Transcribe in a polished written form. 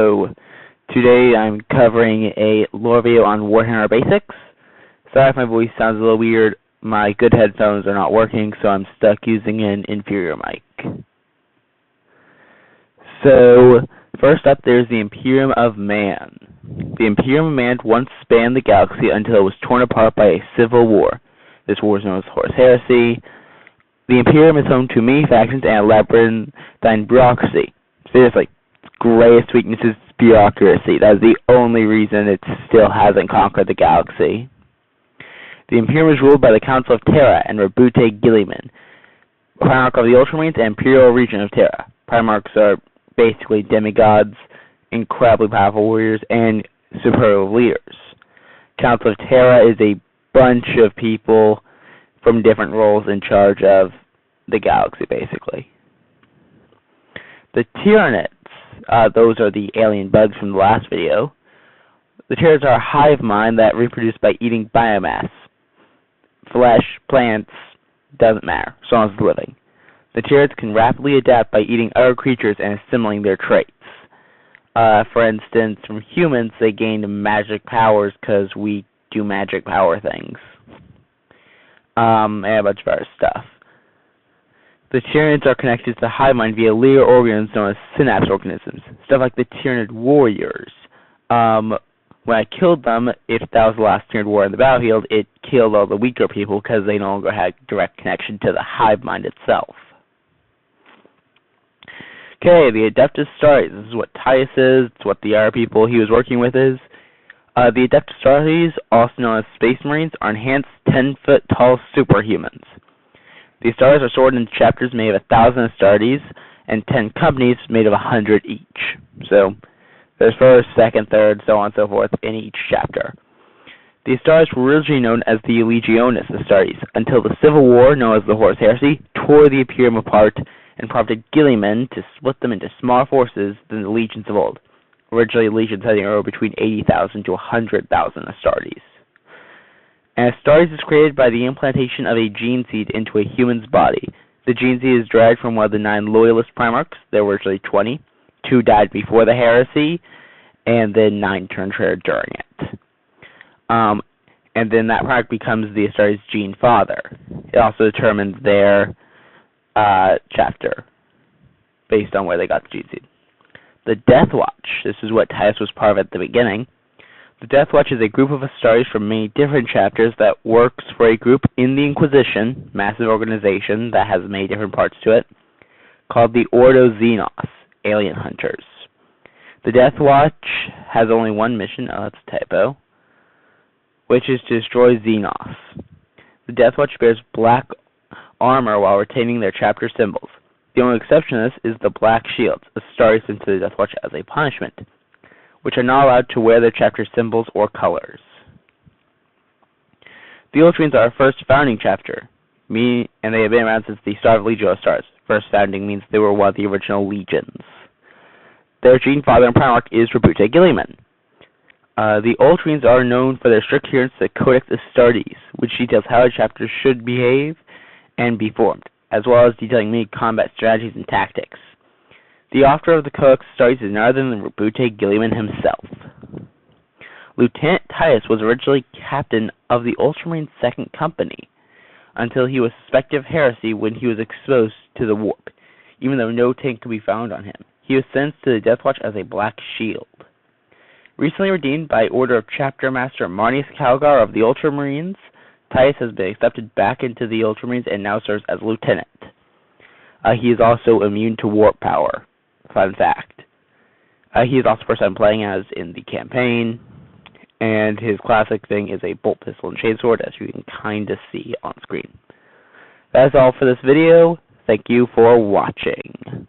So today I'm covering a lore video on Warhammer Basics. Sorry if my voice sounds a little weird. My good headphones are not working, so I'm stuck using an Imperium mic. So first up, there's the Imperium of Man. The Imperium of Man once spanned the galaxy until it was torn apart by a civil war. This war is known as Horus Heresy. The Imperium is home to many factions and a labyrinthine bureaucracy. Seriously, greatest weakness is bureaucracy. That is the only reason it still hasn't conquered the galaxy. The Imperium is ruled by the Council of Terra and Rabute Gilliman, Primarch of the Ultramarines and Imperial Region of Terra. Primarchs are basically demigods, incredibly powerful warriors, and superb leaders. Council of Terra is a bunch of people from different roles in charge of the galaxy, basically. The Tyranids, those are the alien bugs from the last video. The Tyranids are a hive mind that reproduce by eating biomass. Flesh, plants, doesn't matter, as long as it's living. The Tyranids can rapidly adapt by eating other creatures and assimilating their traits. For instance, from humans, they gain magic powers because we do magic power things. And a bunch of other stuff. The Tyranids are connected to the hive mind via linear organs known as synapse organisms. Stuff like the Tyranid warriors. When I killed them, if that was the last Tyranid war in the battlefield, it killed all the weaker people because they no longer had direct connection to the hive mind itself. Okay, the Adeptus Astartes. This is what Titus is. It's what the other people he was working with is. The Adeptus Astartes, also known as Space Marines, are enhanced 10-foot-tall superhumans. The Astartes are sorted into chapters made of 1,000 Astartes and 10 companies made of 100 each. So there's first, second, third, so on and so forth in each chapter. The Astartes were originally known as the Legionis Astartes until the Civil War, known as the Horus Heresy, tore the Imperium apart and prompted Gilliman to split them into smaller forces than the legions of old. Originally, legions had anywhere between 80,000 to 100,000 Astartes. An Astartes is created by the implantation of a gene seed into a human's body. The gene seed is derived from one of the 9 loyalist Primarchs. There were originally 20. 2 died before the heresy, and then 9 turned traitor during it. And then that Primarch becomes the Astartes' gene father. It also determines their chapter based on where they got the gene seed. The Death Watch. This is what Titus was part of at the beginning. The Death Watch is a group of Astartes from many different chapters that works for a group in the Inquisition, massive organization that has many different parts to it, called the Ordo Xenos, Alien Hunters. The Death Watch has only one mission, that's a typo, which is to destroy Xenos. The Death Watch bears black armor while retaining their chapter symbols. The only exception to this is the black shields, Astartes sent to the Death Watch as a punishment, which are not allowed to wear their chapter symbols or colors. The Ultramarines are our first founding chapter, and they have been around since the start of Legio Astartes. First founding means they were one of the original legions. Their gene father and Primarch is Rabute Gilliman. The Ultramarines are known for their strict adherence to the Codex Astartes, which details how a chapter should behave and be formed, as well as detailing many combat strategies and tactics. The author of the Codex Astartes is none other than Rabute Gilliman himself. Lieutenant Titus was originally captain of the Ultramarine 2nd Company until he was suspected of heresy when he was exposed to the warp, even though no tank could be found on him. He was sentenced to the Death Watch as a Black Shield. Recently redeemed by order of Chapter Master Marnius Calgar of the Ultramarines, Titus has been accepted back into the Ultramarines and now serves as lieutenant. He is also immune to warp power. Fun fact. He is also the person I'm playing as in the campaign, and his classic thing is a bolt pistol and chainsword, as you can kind of see on screen. That is all for this video. Thank you for watching.